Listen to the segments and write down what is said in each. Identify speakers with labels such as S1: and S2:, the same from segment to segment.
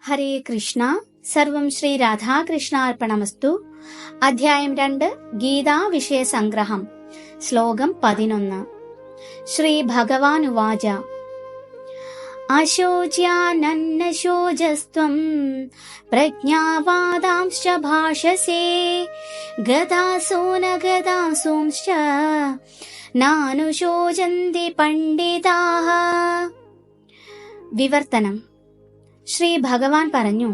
S1: ഹരേ കൃഷ്ണ. സർവം ശ്രീ രാധാകൃഷ്ണാർപ്പണമസ്തു. അധ്യായം 2 ഗീതാ വിഷയ സംഗ്രഹം. ശ്ലോകം 11. ശ്രീ ഭഗവാൻ ഉവാച അശോച്യാനന്നശോചസ്ത്വം പ്രജ്ഞാവാദാംശ്ച ഭാഷസേ ഗതാസോ ന ഗതാസോംശ്ച നാനുശോചന്തി പണ്ഡിതാഃ. വിവർത്തനം. ശ്രീ ഭഗവാൻ പറഞ്ഞു,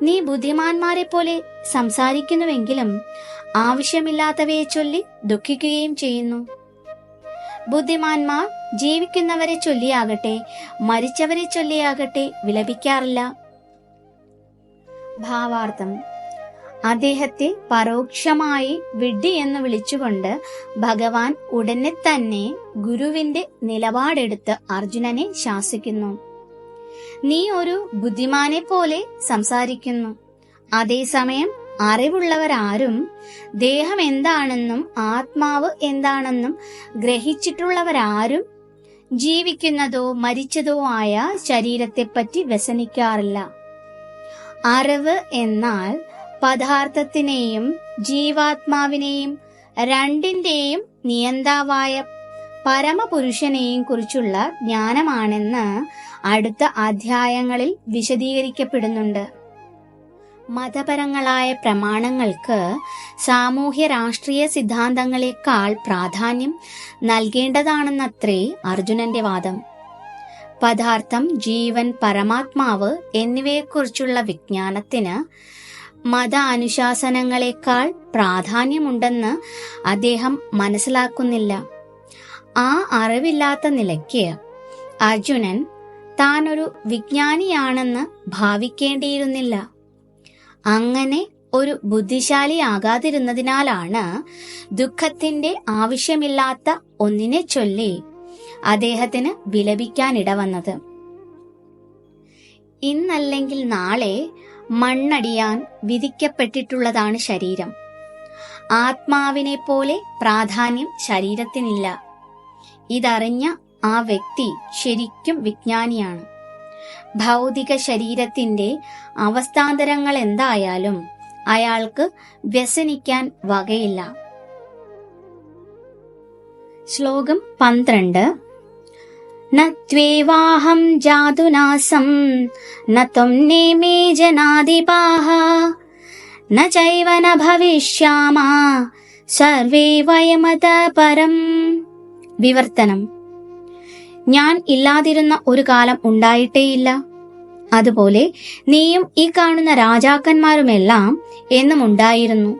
S1: നീ ബുദ്ധിമാന്മാരെ പോലെ സംസാരിക്കുന്നുവെങ്കിലും ആവശ്യമില്ലാത്തവയെ ചൊല്ലി ദുഃഖിക്കുകയും ചെയ്യുന്നു. ബുദ്ധിമാന്മാർ ജീവിക്കുന്നവരെ ചൊല്ലിയാകട്ടെ മരിച്ചവരെ ചൊല്ലിയാകട്ടെ വിലപിക്കാറില്ല. ഭാവാർത്ഥം. അദ്ദേഹത്തെ പരോക്ഷമായി വിഡ്ഢി എന്ന് വിളിച്ചുകൊണ്ട് ഭഗവാൻ ഉടനെ തന്നെ ഗുരുവിന്റെ നിലപാടെടുത്ത് അർജുനനെ ശാസിക്കുന്നു. നീ ഒരു ബുദ്ധിമാനെ പോലെ സംസാരിക്കുന്നു. അതേസമയം അറിവുള്ളവരാരും ദേഹം എന്താണെന്നും ആത്മാവ് എന്താണെന്നും ഗ്രഹിച്ചിട്ടുള്ളവരാരും ജീവിക്കുന്നതോ മരിച്ചതോ ആയ ശരീരത്തെപ്പറ്റി വ്യസനിക്കാറില്ല. അറിവ് എന്നാൽ പദാർത്ഥത്തിനെയും ജീവാത്മാവിനെയും രണ്ടിന്റെയും നിയന്താവായ പരമപുരുഷനെയും കുറിച്ചുള്ള ജ്ഞാനമാണെന്ന് അടുത്ത അധ്യായങ്ങളിൽ വിശദീകരിക്കപ്പെടുന്നുണ്ട്. മതപരങ്ങളായ പ്രമാണങ്ങൾക്ക് സാമൂഹ്യ രാഷ്ട്രീയ സിദ്ധാന്തങ്ങളെക്കാൾ പ്രാധാന്യം നൽകേണ്ടതാണെന്നത്രേ അർജുനന്റെ വാദം. പദാർത്ഥം, ജീവൻ, പരമാത്മാവ് എന്നിവയെക്കുറിച്ചുള്ള വിജ്ഞാനത്തിന് മത അനുശാസനങ്ങളെക്കാൾ പ്രാധാന്യമുണ്ടെന്ന് അദ്ദേഹം മനസ്സിലാക്കുന്നില്ല. ആ അറിവില്ലാത്ത നിലയ്ക്ക് അർജുനൻ താനൊരു വിജ്ഞാനിയാണെന്ന് ഭാവിക്കേണ്ടിയിരുന്നില്ല. അങ്ങനെ ഒരു ബുദ്ധിശാലിയാകാതിരുന്നതിനാലാണ് ദുഃഖത്തിന്റെ ആവശ്യമില്ലാത്ത ഒന്നിനെ ചൊല്ലി അദ്ദേഹത്തിന് വിലപിക്കാനിടവന്നത്. ഇന്നല്ലെങ്കിൽ നാളെ മണ്ണടിയാൻ വിധിക്കപ്പെട്ടിട്ടുള്ളതാണ് ശരീരം. ആത്മാവിനെ പോലെ പ്രാധാന്യം ശരീരത്തിനില്ല. ഇതറിഞ്ഞ ആ വ്യക്തി ശരിക്കും വിജ്ഞാനിയാണ്. ഭൗതിക ശരീരത്തിന്റെ അവസ്ഥാന്തരങ്ങൾ എന്തായാലും അയാൾക്ക് വ്യസനിക്കാൻ വകയില്ല. ശ്ലോകം 12. ന ത്വേവാഹം ജാതുനാസം ന ത്വം നേമേ ജനാധിപാഃ ന ചൈവ ന ഭവിഷ്യാമഃ സർവേ വയമതഃ പരം. വിവർത്തനം. ഞാൻ ഇല്ലാതിരുന്ന ഒരു കാലം ഉണ്ടായിട്ടേയില്ല. അതുപോലെ നീയും ഈ കാണുന്ന രാജാക്കന്മാരുമെല്ലാം എന്നും ഉണ്ടായിരുന്നു.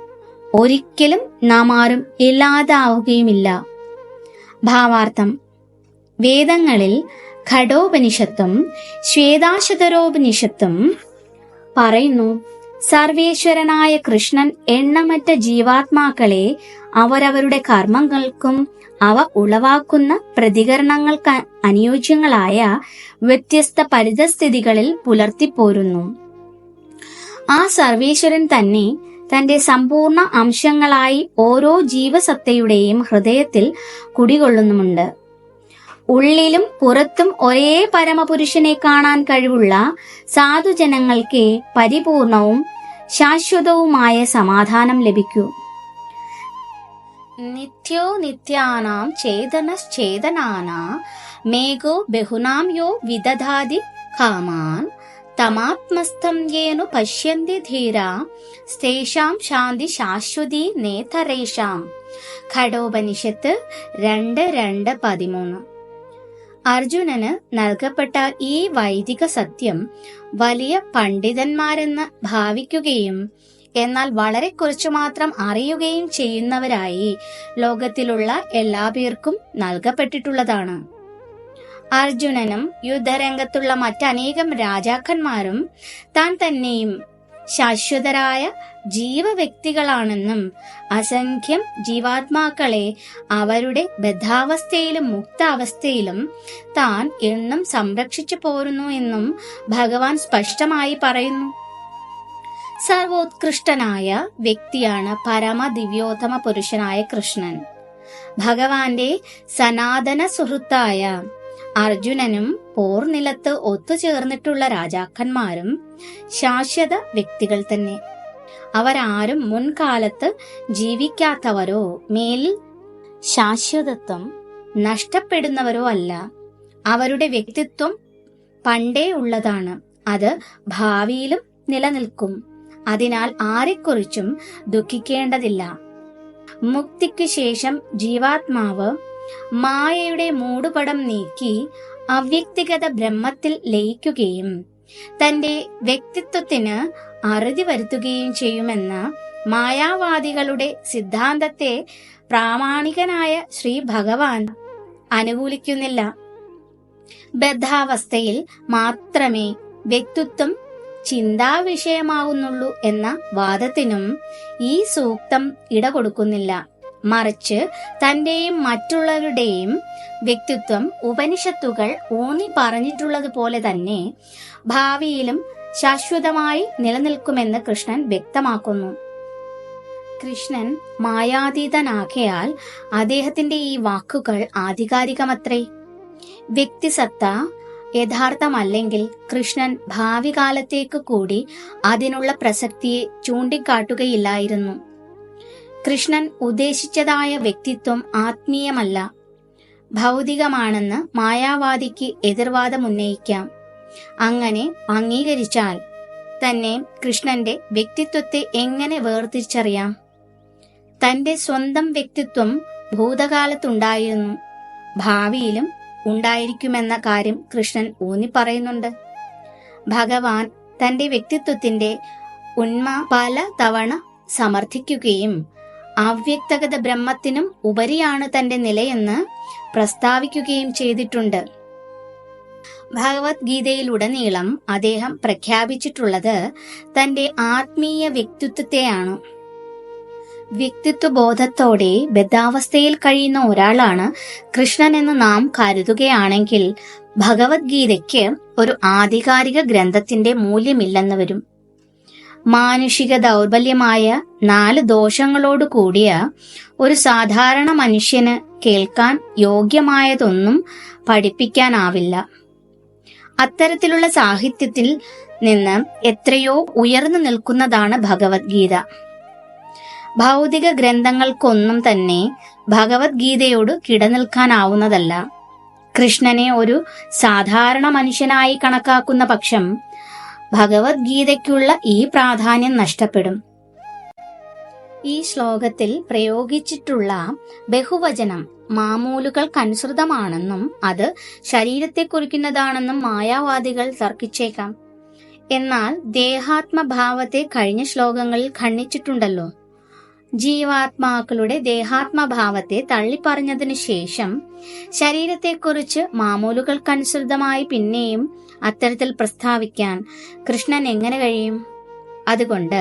S1: ഒരിക്കലും നാം ആരും ഇല്ലാതാവുകയുമില്ല. ഭാവാർത്ഥം. വേദങ്ങളിൽ ഖഡോപനിഷത്തും ശ്വേതാശ്വതരോപനിഷത്തും പറയുന്നു, സർവേശ്വരനായ കൃഷ്ണൻ എണ്ണമറ്റ ജീവാത്മാക്കളെ അവരവരുടെ കർമ്മങ്ങൾക്കും അവ ഉളവാക്കുന്ന പ്രതികരണങ്ങൾക്ക് അനുയോജ്യങ്ങളായ വ്യത്യസ്ത പരിതസ്ഥിതികളിൽ പുലർത്തിപ്പോരുന്നു. ആ സർവേശ്വരൻ തന്നെ തന്റെ സമ്പൂർണ്ണ അംശങ്ങളായി ഓരോ ജീവസത്തയുടെയും ഹൃദയത്തിൽ കുടികൊള്ളുന്നുമുണ്ട്. ഉള്ളിലും പുറത്തും ഒരേ പരമപുരുഷനെ കാണാൻ കഴിവുള്ള സാധുജനങ്ങൾക്ക് പരിപൂർണവും ശാശ്വതവുമായ സമാധാനം ലഭിക്കൂ. നിത്യോ നിത്യാനാം ചേതനശ്ചേതനാനാം മേഘോ ബഹുനാം യോ വിദധാതി കാമാൻ തമാത്മസ്ഥം യേനു പശ്യന്തി ധീരാ സ്തേഷാം ശാന്തി ശാശ്വതി നേതരേഷാം. ഖഡോപനിഷത്ത് 2:2-13. അർജുനന് നൽകപ്പെട്ട ഈ വൈദിക സത്യം വലിയ പണ്ഡിതന്മാരെന്ന് ഭാവിക്കുകയും എന്നാൽ വളരെ കുറച്ചു മാത്രം അറിയുകയും ചെയ്യുന്നവരായി ലോകത്തിലുള്ള എല്ലാ പേർക്കും നൽകപ്പെട്ടിട്ടുള്ളതാണ്. അർജുനനും യുദ്ധരംഗത്തുള്ള മറ്റനേകം രാജാക്കന്മാരും താൻ തന്നെയും ശാശ്വതരായ ജീവവ്യക്തികളാണെന്നും അസംഖ്യം ജീവാത്മാക്കളെ അവരുടെ ബദ്ധാവസ്ഥയിലും മുക്താവസ്ഥയിലും താൻ എന്നും സംരക്ഷിച്ചു പോരുന്നു എന്നും ഭഗവാൻ സ്പഷ്ടമായി പറയുന്നു. സർവോത്കൃഷ്ടനായ വ്യക്തിയാണ് പരമദിവ്യോത്തമ പുരുഷനായ കൃഷ്ണൻ. ഭഗവാന്റെ സനാതന സുഹൃത്തായ അർജുനനും പോർനിലത്ത് ഒത്തുചേർന്നിട്ടുള്ള രാജാക്കന്മാരും ശാശ്വത വ്യക്തികൾ തന്നെ. അവരാരും മുൻകാലത്ത് ജീവിക്കാത്തവരോ മേലിൽ ശാശ്വതത്വം നഷ്ടപ്പെടുന്നവരോ അല്ല. അവരുടെ വ്യക്തിത്വം പണ്ടേ ഉള്ളതാണ്. അത് ഭാവിയിലും നിലനിൽക്കും. അതിനാൽ ആരെക്കുറിച്ചും ദുഃഖിക്കേണ്ടതില്ല. മുക്തിക്ക് ശേഷം ജീവാത്മാവ് മായയുടെ മൂടുപടം നീക്കി അവ്യക്തിഗത ബ്രഹ്മത്തിൽ ലയിക്കുകയും തന്റെ വ്യക്തിത്വത്തിന് അറുതി വരുത്തുകയും ചെയ്യുമെന്ന മായാവാദികളുടെ സിദ്ധാന്തത്തെ പ്രാമാണികനായ ശ്രീ ഭഗവാൻ അനുകൂലിക്കുന്നില്ല. ബദ്ധാവസ്ഥയിൽ മാത്രമേ വ്യക്തിത്വം ചിന്താവിഷയമാകുന്നുള്ളൂ എന്ന വാദത്തിനും ഈ സൂക്തം ഇടകൊടുക്കുന്നില്ല. മറിച്ച് തന്റെയും മറ്റുള്ളവരുടെയും വ്യക്തിത്വം ഉപനിഷത്തുകൾ ഊന്നി പറഞ്ഞിട്ടുള്ളതുപോലെ തന്നെ ഭാവിയിലും ശാശ്വതമായി നിലനിൽക്കുമെന്ന് കൃഷ്ണൻ വ്യക്തമാക്കുന്നു. കൃഷ്ണൻ മായാതീതനാകയാൽ അദ്ദേഹത്തിന്റെ ഈ വാക്കുകൾ ആധികാരികമത്രേ. വ്യക്തിസത്ത യഥാർത്ഥമല്ലെങ്കിൽ കൃഷ്ണൻ ഭാവി കാലത്തേക്ക് കൂടി അതിനുള്ള പ്രസക്തിയെ ചൂണ്ടിക്കാട്ടുകയില്ലായിരുന്നു. കൃഷ്ണൻ ഉദ്ദേശിച്ചതായ വ്യക്തിത്വം ആത്മീയമല്ല, ഭൗതികമാണെന്ന് മായാവാദിക്ക് എതിർവാദം ഉന്നയിക്കാം. അങ്ങനെ അംഗീകരിച്ചാൽ തന്നെ കൃഷ്ണന്റെ വ്യക്തിത്വത്തെ എങ്ങനെ വേർതിരിച്ചറിയാം? തന്റെ സ്വന്തം വ്യക്തിത്വം ഭൂതകാലത്തുണ്ടായിരുന്നു, ഭാവിയിലും ഉണ്ടായിരിക്കുമെന്ന കാര്യം കൃഷ്ണൻ ഊന്നിപ്പറയുന്നുണ്ട്. ഭഗവാൻ തന്റെ വ്യക്തിത്വത്തിന്റെ ഉന്മ പല തവണ സമർത്ഥിക്കുകയും അവ്യക്തഗത ബ്രഹ്മത്തിനും ഉപരിയാണ് തന്റെ നിലയെന്ന് പ്രസ്താവിക്കുകയും ചെയ്തിട്ടുണ്ട്. ഭഗവത്ഗീതയിലുടനീളം അദ്ദേഹം പ്രഖ്യാപിച്ചിട്ടുള്ളത് തന്റെ ആത്മീയ വ്യക്തിത്വത്തെയാണ്. വ്യക്തിത്വബോധത്തോടെ ബദ്ധാവസ്ഥയിൽ കഴിയുന്ന ഒരാളാണ് കൃഷ്ണൻ എന്ന് നാം കരുതുകയാണെങ്കിൽ ഭഗവത്ഗീതയ്ക്ക് ഒരു ആധികാരിക ഗ്രന്ഥത്തിന്റെ മൂല്യമില്ലെന്ന് വരും. മാനുഷിക ദൗർബല്യമായ 4 ദോഷങ്ങളോട് കൂടിയ ഒരു സാധാരണ മനുഷ്യന് കേൾക്കാൻ യോഗ്യമായതൊന്നും പഠിപ്പിക്കാനാവില്ല. അത്തരത്തിലുള്ള സാഹിത്യത്തിൽ നിന്ന് എത്രയോ ഉയർന്നു നിൽക്കുന്നതാണ് ഭഗവത്ഗീത. ഭൗതിക ഗ്രന്ഥങ്ങൾക്കൊന്നും തന്നെ ഭഗവത്ഗീതയോട് കിടനിൽക്കാനാവുന്നതല്ല. കൃഷ്ണനെ ഒരു സാധാരണ മനുഷ്യനായി കണക്കാക്കുന്ന പക്ഷം ഭഗവത്ഗീതയ്ക്കുള്ള ഈ പ്രാധാന്യം നഷ്ടപ്പെടും. ഈ ശ്ലോകത്തിൽ പ്രയോഗിച്ചിട്ടുള്ള ബഹുവചനം മാമൂലുകൾക്കനുസൃതമാണെന്നും അത് ശരീരത്തെ കുറിക്കുന്നതാണെന്നും മായാവാദികൾ തർക്കിച്ചേക്കാം. എന്നാൽ ദേഹാത്മഭാവത്തെ കഴിഞ്ഞ ശ്ലോകങ്ങളിൽ ഖണ്ഡിച്ചിട്ടുണ്ടല്ലോ. ജീവാത്മാക്കളുടെ ദേഹാത്മഭാവത്തെ തള്ളിപ്പറഞ്ഞതിനു ശേഷം ശരീരത്തെക്കുറിച്ച് മാമൂലുകൾക്കനുസൃതമായി പിന്നെയും അത്തരത്തിൽ പ്രസ്താവിക്കാൻ കൃഷ്ണൻ എങ്ങനെ കഴിയും? അതുകൊണ്ട്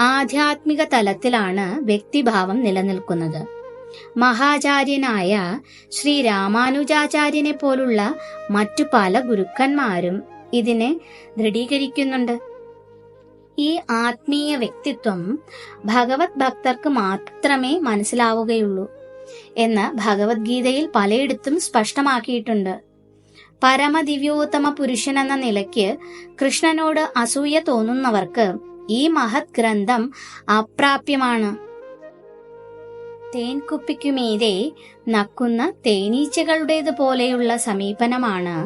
S1: ആധ്യാത്മിക തലത്തിലാണ് വ്യക്തിഭാവം നിലനിൽക്കുന്നത്. മഹാചാര്യനായ ശ്രീ രാമാനുജാചാര്യനെ പോലുള്ള മറ്റു പല ഗുരുക്കന്മാരും ഇതിനെ ദൃഢീകരിക്കുന്നുണ്ട്. ഈ ആത്മീയ വ്യക്തിത്വം ഭഗവത് ഭക്തർക്ക് മാത്രമേ മനസ്സിലാവുകയുള്ളൂ എന്ന് ഭഗവത്ഗീതയിൽ പലയിടത്തും സ്പഷ്ടമാക്കിയിട്ടുണ്ട്. പരമദിവ്യോത്തമ പുരുഷൻ എന്ന നിലയ്ക്ക് കൃഷ്ണനോട് അസൂയ തോന്നുന്നവർക്ക് ഈ മഹത് ഗ്രന്ഥം അപ്രാപ്യമാണ്. തേൻകുപ്പിക്കുമീതെ നക്കുന്ന തേനീച്ചകളുടേതുപോലെയുള്ള സമീപനമാണ്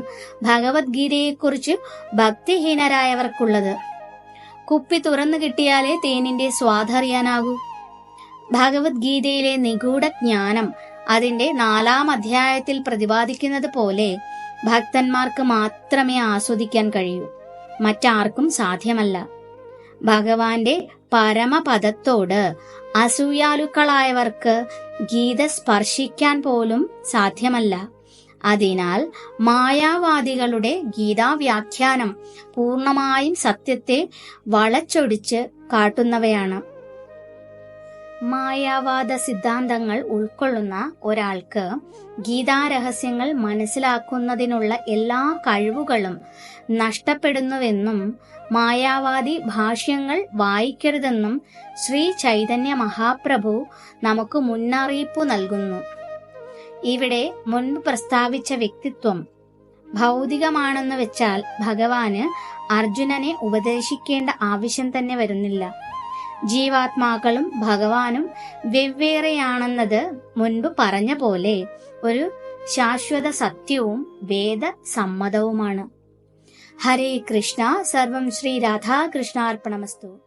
S1: ഭഗവത്ഗീതയെക്കുറിച്ച് ഭക്തിഹീനരായവർക്കുള്ളത്. കുപ്പി തുറന്നു കിട്ടിയാലേ തേനിന്റെ സ്വാദറിയാനാകൂ. ഭഗവത്ഗീതയിലെ നിഗൂഢ ജ്ഞാനം അതിന്റെ 4-ാം അധ്യായത്തിൽ പ്രതിപാദിക്കുന്നത് പോലെ ഭക്തന്മാർക്ക് മാത്രമേ ആസ്വദിക്കാൻ കഴിയൂ, മറ്റാർക്കും സാധ്യമല്ല. ഭഗവാന്റെ പരമപദത്തോട് അസൂയാലുക്കളായവർക്ക് ഗീത സ്പർശിക്കാൻ പോലും സാധ്യമല്ല. അതിനാൽ മായാവാദികളുടെ ഗീതാവ്യാഖ്യാനം പൂർണ്ണമായും സത്യത്തെ വളച്ചൊടിച്ച് കാട്ടുന്നവയാണ്. മായാവാദ സിദ്ധാന്തങ്ങൾ ഉൾക്കൊള്ളുന്ന ഒരാൾക്ക് ഗീതാരഹസ്യങ്ങൾ മനസ്സിലാക്കുന്നതിനുള്ള എല്ലാ കഴിവുകളും നഷ്ടപ്പെടുന്നുവെന്നും മായാവാദി ഭാഷ്യങ്ങൾ വായിക്കരുതെന്നും ശ്രീ ചൈതന്യ മഹാപ്രഭു നമുക്ക് മുന്നറിയിപ്പ് നൽകുന്നു. ഇവിടെ മുൻപ് പ്രസ്താവിച്ച വ്യക്തിത്വം ഭൗതികമാണെന്ന് വെച്ചാൽ ഭഗവാന് അർജുനനെ ഉപദേശിക്കേണ്ട ആവശ്യം തന്നെ വരുന്നില്ല. ജീവാത്മാക്കളും ഭഗവാനും വെവ്വേറെയാണെന്നത് മുൻപ് പറഞ്ഞ പോലെ ഒരു ശാശ്വത സത്യവും വേദസമ്മതവുമാണ്. ഹരേ കൃഷ്ണ. സർവം ശ്രീ രാധാകൃഷ്ണാർപ്പണമസ്തു.